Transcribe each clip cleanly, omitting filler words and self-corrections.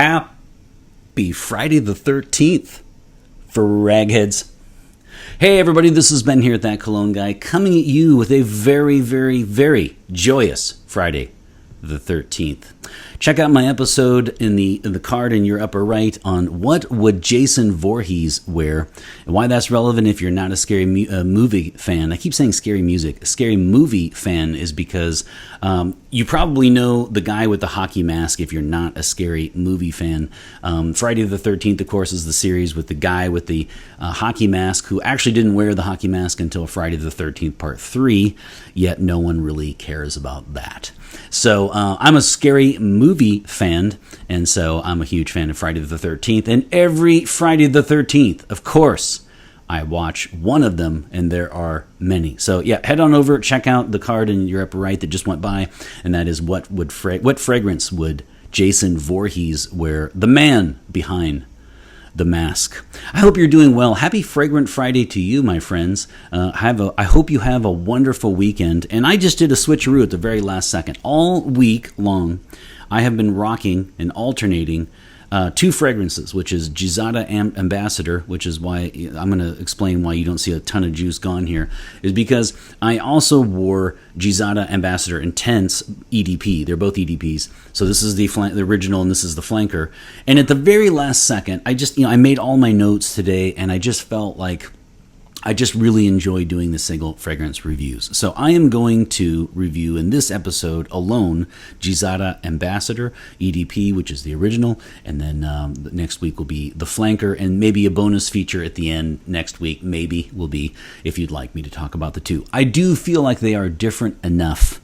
Happy Friday the 13th for ragheads. Hey everybody, this is Ben here at That Cologne Guy, coming at you with a very, very, very joyous Friday the 13th. Check out my episode in the card in your upper right on what would Jason Voorhees wear, and why that's relevant if you're not a scary movie fan. I keep saying scary music. A scary movie fan is because you probably know the guy with the hockey mask if you're not a scary movie fan. Friday the 13th, of course, is the series with the guy with the hockey mask who actually didn't wear the hockey mask until Friday the 13th Part 3, yet no one really cares about that. So I'm a scary movie fan, and so I'm a huge fan of Friday the 13th. And every Friday the 13th, of course, I watch one of them, and there are many. So yeah, head on over, check out the card in your upper right that just went by, and that is what fragrance would Jason Voorhees wear, the man behind the mask. I hope you're doing well. Happy Fragrant Friday to you, my friends. I hope you have a wonderful weekend. And I just did a switcheroo at the very last second. All week long, I have been rocking and alternating two fragrances, which is Gisada Ambassador, which is why I'm going to explain why you don't see a ton of juice gone here, is because I also wore Gisada Ambassador Intense EDP. They're both EDPs. So this is the original and this is the flanker. And at the very last second, I made all my notes today, and I just felt like I just really enjoy doing the single fragrance reviews. So I am going to review in this episode alone Gisada Ambassador EDP, which is the original, and then next week will be the flanker, and maybe a bonus feature at the end next week, maybe will be if you'd like me to talk about the two. I do feel like they are different enough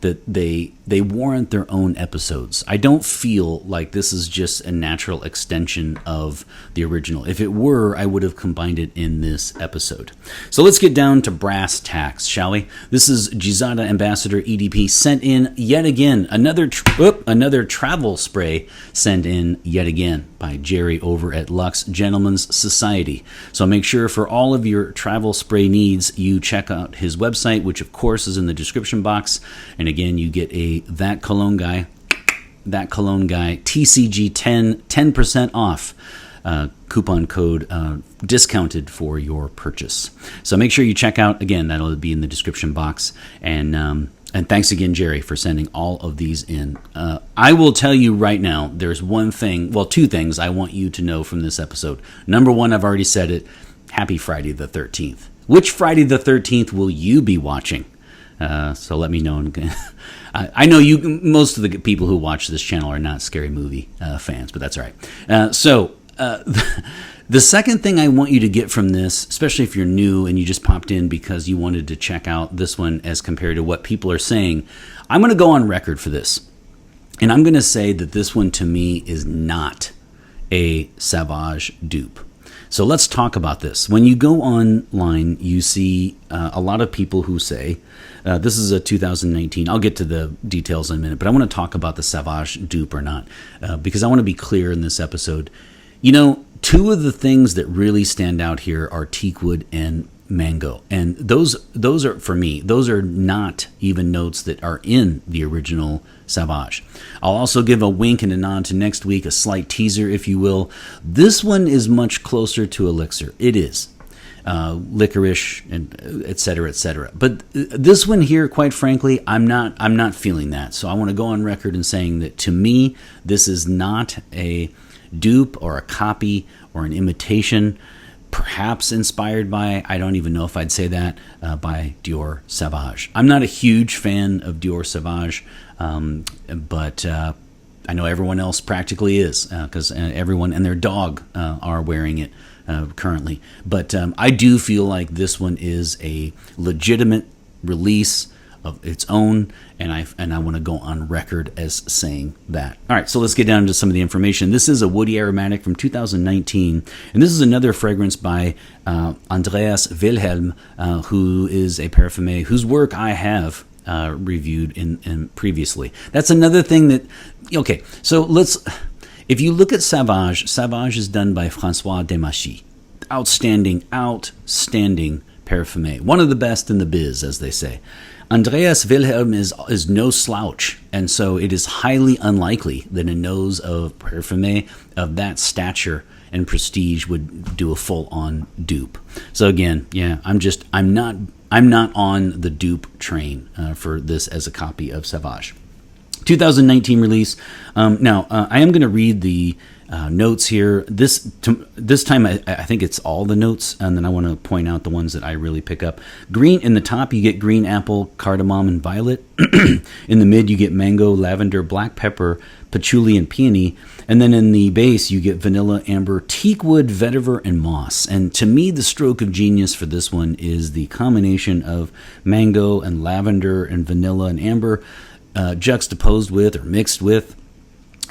that they warrant their own episodes. I don't feel like this is just a natural extension of the original. If it were, I would have combined it in this episode. So let's get down to brass tacks, shall we? This is Gisada Ambassador EDP sent in yet again. Another travel spray sent in yet again by Jerry over at Lux Gentlemen's Society. So make sure for all of your travel spray needs, you check out his website, which of course is in the description box. And again, you get a thatcologneguy TCG 10% off coupon code discounted for your purchase. So make sure you check out, again, that'll be in the description box. And thanks again, Jerry, for sending all of these in. I will tell you right now, there's two things I want you to know from this episode. Number one, I've already said it. Happy Friday the 13th. Which Friday the 13th will you be watching? So let me know. I know most of the people who watch this channel are not scary movie fans, but that's all right. The second thing I want you to get from this, especially if you're new and you just popped in because you wanted to check out this one as compared to what people are saying, I'm going to go on record for this. And I'm going to say that this one to me is not a Sauvage dupe. So let's talk about this. When you go online, you see a lot of people who say, this is a 2019, I'll get to the details in a minute, but I want to talk about the Sauvage dupe or not, because I want to be clear in this episode. You know, two of the things that really stand out here are teakwood and mango. And those are, for me, those are not even notes that are in the original Sauvage. I'll also give a wink and a nod to next week, a slight teaser, if you will. This one is much closer to elixir. It is. Licorice, and et cetera, et cetera. But this one here, quite frankly, I'm not feeling that. So I want to go on record in saying that to me, this is not a dupe or a copy or an imitation, perhaps inspired by, I don't even know if I'd say that, by Dior Sauvage. I'm not a huge fan of Dior Sauvage, but I know everyone else practically is, because everyone and their dog are wearing it currently. But I do feel like this one is a legitimate release of its own, and I want to go on record as saying that. All right, so let's get down to some of the information. This is a woody aromatic from 2019, and this is another fragrance by Andreas Wilhelm, who is a parfumé whose work I have reviewed in previously. That's another thing that, okay, so if you look at Sauvage is done by François Demachy. Outstanding Parfumé. One of the best in the biz, as they say. Andreas Wilhelm is no slouch, and so it is highly unlikely that a nose of Parfumé of that stature and prestige would do a full-on dupe. So again, yeah, I'm not on the dupe train for this as a copy of Sauvage. 2019 release. Now, I am going to read the notes here. This time, I think it's all the notes, and then I want to point out the ones that I really pick up. Green in the top, you get green apple, cardamom, and violet. In the mid, you get mango, lavender, black pepper, patchouli, and peony. And then in the base, you get vanilla, amber, teakwood, vetiver, and moss. And to me, the stroke of genius for this one is the combination of mango and lavender and vanilla and amber, juxtaposed with or mixed with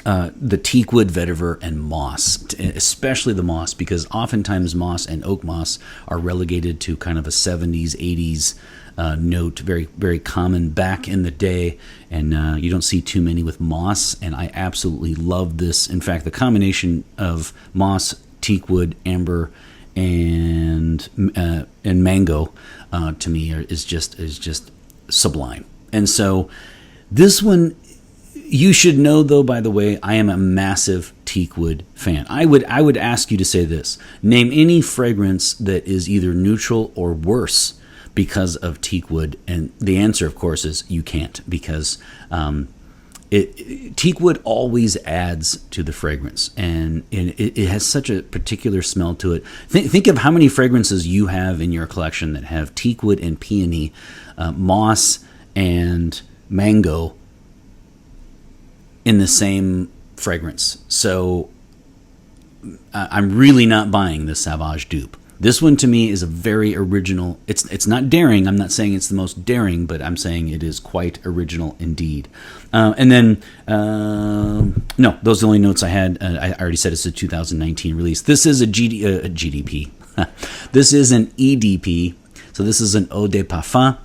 the teakwood, vetiver, and moss, especially the moss, because oftentimes moss and oak moss are relegated to kind of a 70s, 80s note, very, very common back in the day, and you don't see too many with moss, and I absolutely love this. In fact, the combination of moss, teakwood, amber, and mango to me is just sublime. And so this one, you should know, though, by the way, I am a massive teakwood fan. I would ask you to say this. Name any fragrance that is either neutral or worse because of teakwood. And the answer, of course, is you can't, because teakwood always adds to the fragrance. And it has such a particular smell to it. Think of how many fragrances you have in your collection that have teakwood and peony, moss and mango in the same fragrance. So I'm really not buying this Sauvage dupe. This one to me is a very original. It's not daring. I'm not saying it's the most daring, but I'm saying it is quite original indeed. And then, no, those are the only notes I had. I already said it's a 2019 release. This is a GDP. This is an EDP. So this is an eau de parfum,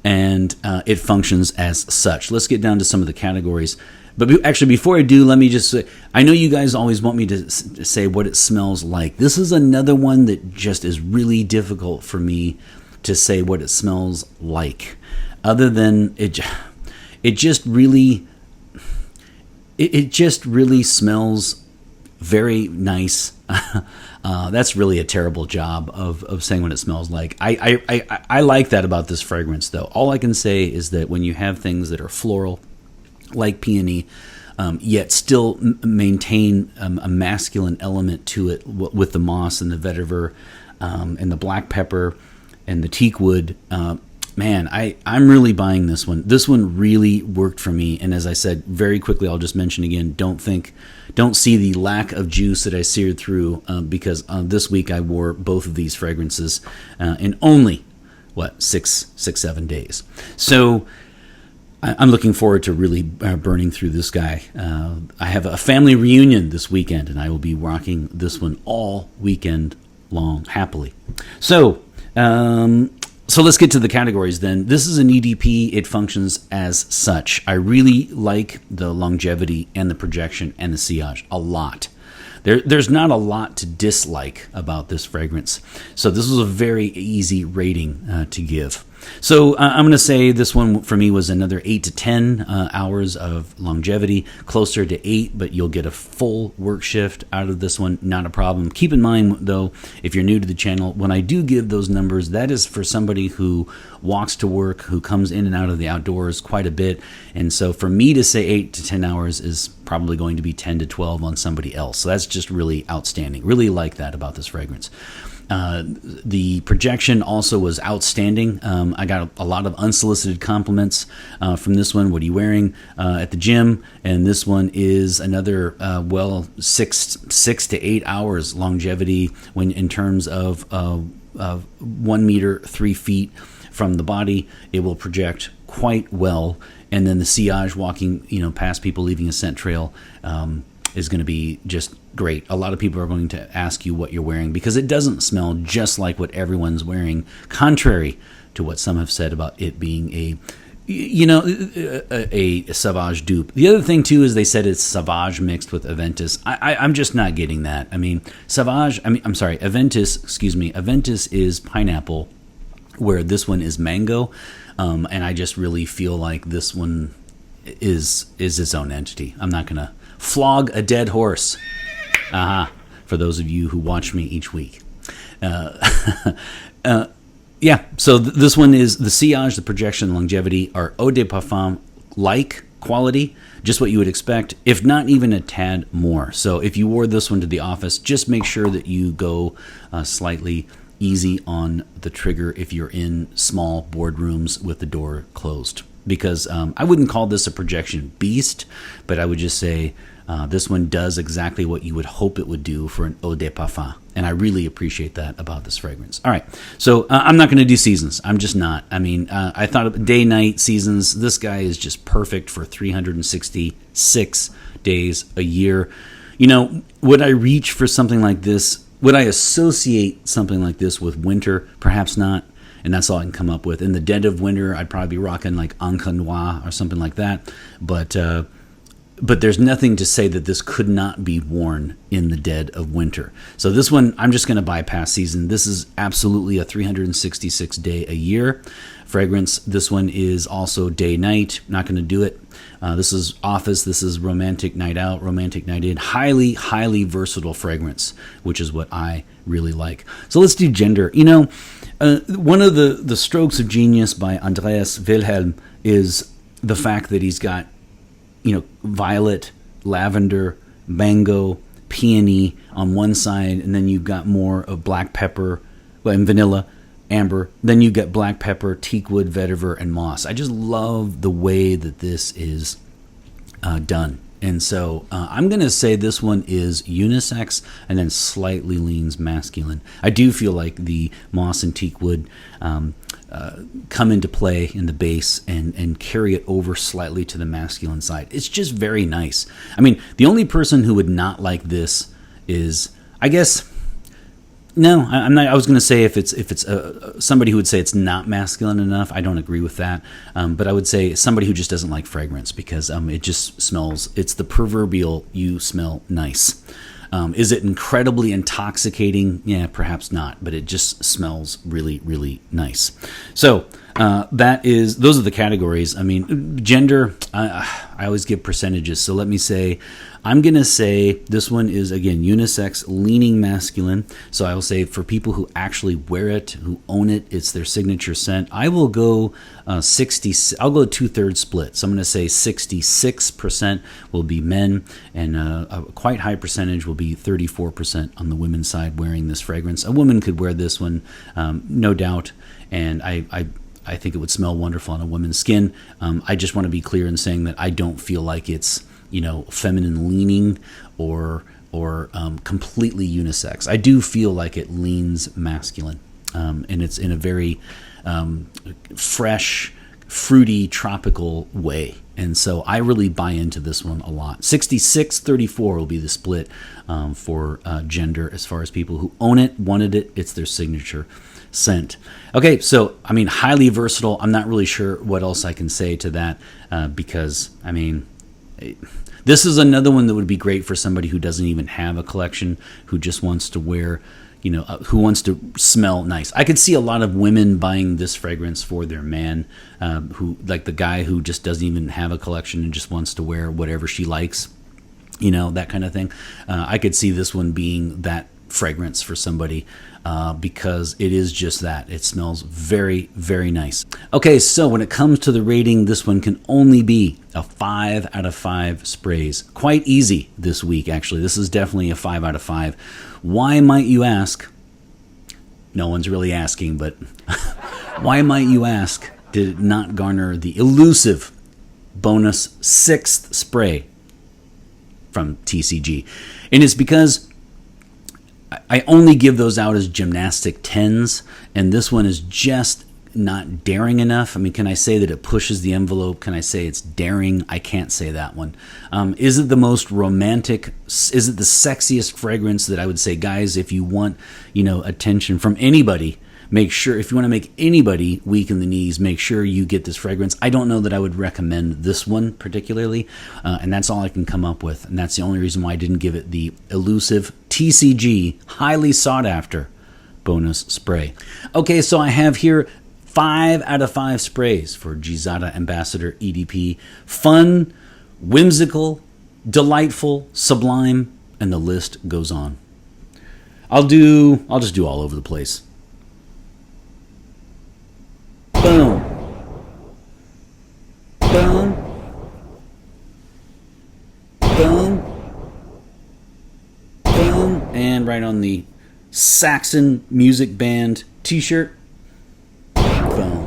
and it functions as such. Let's get down to some of the categories. But actually, before I do, let me just say, I know you guys always want me to say what it smells like. This is another one that just is really difficult for me to say what it smells like. Other than it just really smells very nice. That's really a terrible job of saying what it smells like. I like that about this fragrance, though. All I can say is that when you have things that are floral, like peony, yet still maintain a masculine element to it with the moss and the vetiver and the black pepper and the teakwood. Man, I'm really buying this one. This one really worked for me. And as I said, very quickly, I'll just mention again, don't see the lack of juice that I seared through because this week I wore both of these fragrances in only, 7 days. So I'm looking forward to really burning through this guy. I have a family reunion this weekend, and I will be rocking this one all weekend long, happily. So let's get to the categories then. This is an EDP. It functions as such. I really like the longevity and the projection and the sillage a lot. There's not a lot to dislike about this fragrance. So this was a very easy rating to give. So I'm going to say this one for me was another 8 to 10 hours of longevity, closer to 8, but you'll get a full work shift out of this one, not a problem. Keep in mind, though, if you're new to the channel, when I do give those numbers, that is for somebody who walks to work, who comes in and out of the outdoors quite a bit. And so for me to say 8 to 10 hours is probably going to be 10 to 12 on somebody else. So that's just really outstanding. Really like that about this fragrance. The projection also was outstanding. I got a lot of unsolicited compliments from this one. What are you wearing at the gym? And this one is another 6 to 8 hours longevity when in terms of 1 meter 3 feet from the body. It will project quite well. And then the sillage, walking past people, leaving a scent trail, is going to be just great. A lot of people are going to ask you what you're wearing because it doesn't smell just like what everyone's wearing, contrary to what some have said about it being a Sauvage dupe. The other thing too is they said it's Sauvage mixed with Aventus. I'm just not getting that. Aventus is pineapple where this one is mango, and I just really feel like this one is its own entity. I'm not gonna flog a dead horse. For those of you who watch me each week. Yeah, so this one is the sillage, the projection, longevity are eau de parfum like quality, just what you would expect, if not even a tad more. So if you wore this one to the office, just make sure that you go slightly easy on the trigger if you're in small boardrooms with the door closed. Because I wouldn't call this a projection beast, but I would just say this one does exactly what you would hope it would do for an eau de parfum. And I really appreciate that about this fragrance. All right, so I'm not going to do seasons. I'm just not. I mean, I thought of day-night seasons. This guy is just perfect for 366 days a year. You know, would I reach for something like this? Would I associate something like this with winter? Perhaps not. And that's all I can come up with. In the dead of winter, I'd probably be rocking like Encre Noire or something like that. But there's nothing to say that this could not be worn in the dead of winter. So this one, I'm just going to bypass season. This is absolutely a 366 day a year fragrance. This one is also day-night. Not going to do it. This is office. This is romantic night out, romantic night in. Highly, highly versatile fragrance, which is what I really like. So let's do gender. You know, one of the strokes of genius by Andreas Wilhelm is the fact that he's got, you know, violet, lavender, mango, peony on one side, and then you've got more of black pepper and vanilla, amber. Then you get black pepper, teakwood, vetiver, and moss. I just love the way that this is done. And so I'm going to say this one is unisex and then slightly leans masculine. I do feel like the moss and teakwood come into play in the base and carry it over slightly to the masculine side. It's just very nice. I mean, the only person who would not like this is, I guess, no, I'm not. I was going to say if it's somebody who would say it's not masculine enough. I don't agree with that. But I would say somebody who just doesn't like fragrance because it just smells. It's the proverbial you smell nice. Is it incredibly intoxicating? Yeah, perhaps not, but it just smells really, really nice. So those are the categories. I mean, gender, I always give percentages. So let me say, I'm going to say this one is, again, unisex, leaning masculine. So I will say for people who actually wear it, who own it, it's their signature scent. I will go 60. I'll go 2/3 split. So I'm going to say 66% will be men, and a quite high percentage will be 34% on the women's side wearing this fragrance. A woman could wear this one, no doubt, and I think it would smell wonderful on a woman's skin. I just want to be clear in saying that I don't feel like it's, you know, feminine leaning or completely unisex. I do feel like it leans masculine, and it's in a very fresh, fruity, tropical way. And so I really buy into this one a lot. 66-34 will be the split for gender as far as people who own it, wanted it. It's their signature scent. Okay, so, I mean, highly versatile. I'm not really sure what else I can say to that because, I mean, this is another one that would be great for somebody who doesn't even have a collection, who just wants to wear, you know, who wants to smell nice. I could see a lot of women buying this fragrance for their man, who, like the guy who just doesn't even have a collection and just wants to wear whatever she likes, you know, that kind of thing. I could see this one being that fragrance for somebody because it is just that. It smells very, very nice. Okay, so when it comes to the rating, this one can only be a 5 out of 5 sprays. Quite easy this week, actually. This is definitely a 5 out of 5. Why, might you ask? No one's really asking, but why, might you ask, did it not garner the elusive bonus 6th spray from TCG? And it's because I only give those out as gymnastic 10s, and this one is just not daring enough. I mean, can I say that it pushes the envelope? Can I say it's daring? I can't say that one. Is it the most romantic? Is it the sexiest fragrance that I would say, guys, if you want, you know, attention from anybody, make sure, if you want to make anybody weak in the knees, make sure you get this fragrance. I don't know that I would recommend this one particularly, and that's all I can come up with, and that's the only reason why I didn't give it the elusive TCG, highly sought after bonus spray. Okay, so I have here 5 out of 5 sprays for Gisada Ambassador EDP. Fun, whimsical, delightful, sublime, and the list goes on. I'll just do all over the place. Boom. Boom. Boom. Boom. And right on the Saxon Music Band t-shirt. Boom.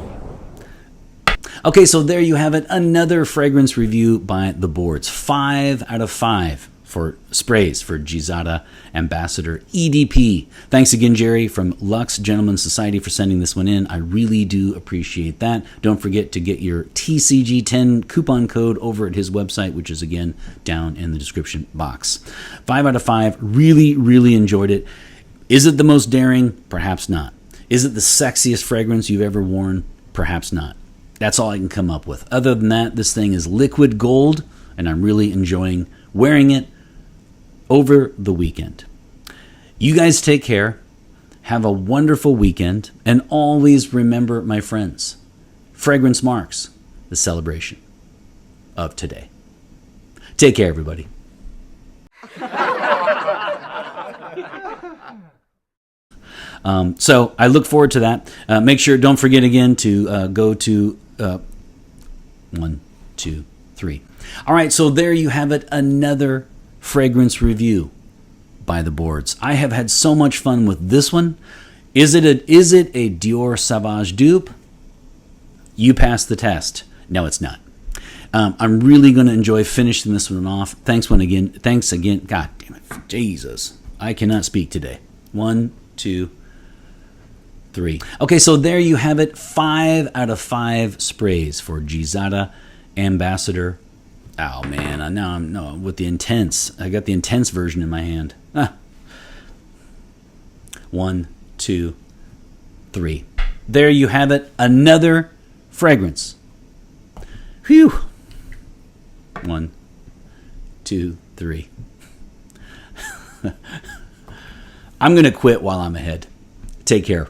Okay, so there you have it. Another fragrance review by the boards. 5 out of 5 for sprays for Gisada Ambassador EDP. Thanks again, Jerry from Lux Gentleman Society, for sending this one in. I really do appreciate that. Don't forget to get your TCG10 coupon code over at his website, which is again down in the description box. 5 out of 5. Really, really enjoyed it. Is it the most daring? Perhaps not. Is it the sexiest fragrance you've ever worn? Perhaps not. That's all I can come up with. Other than that, this thing is liquid gold, and I'm really enjoying wearing it over the weekend. You guys take care. Have a wonderful weekend. And always remember, my friends, fragrance marks the celebration of today. Take care, everybody. So I look forward to that. Make sure, don't forget again to go to 1, 2, 3. All right, so there you have it. Another fragrance review by the boards. I have had so much fun with this one. Is it a Dior Sauvage dupe? You passed the test. No, it's not. I'm really going to enjoy finishing this one off. Thanks again. God damn it. Jesus. I cannot speak today. 1, 2, 3. Okay, so there you have it. 5 out of 5 sprays for Gisada Ambassador. Oh man, I'm with the intense. I got the intense version in my hand. 1, 2, 3. There you have it. Another fragrance. Whew. 1, 2, 3. I'm going to quit while I'm ahead. Take care.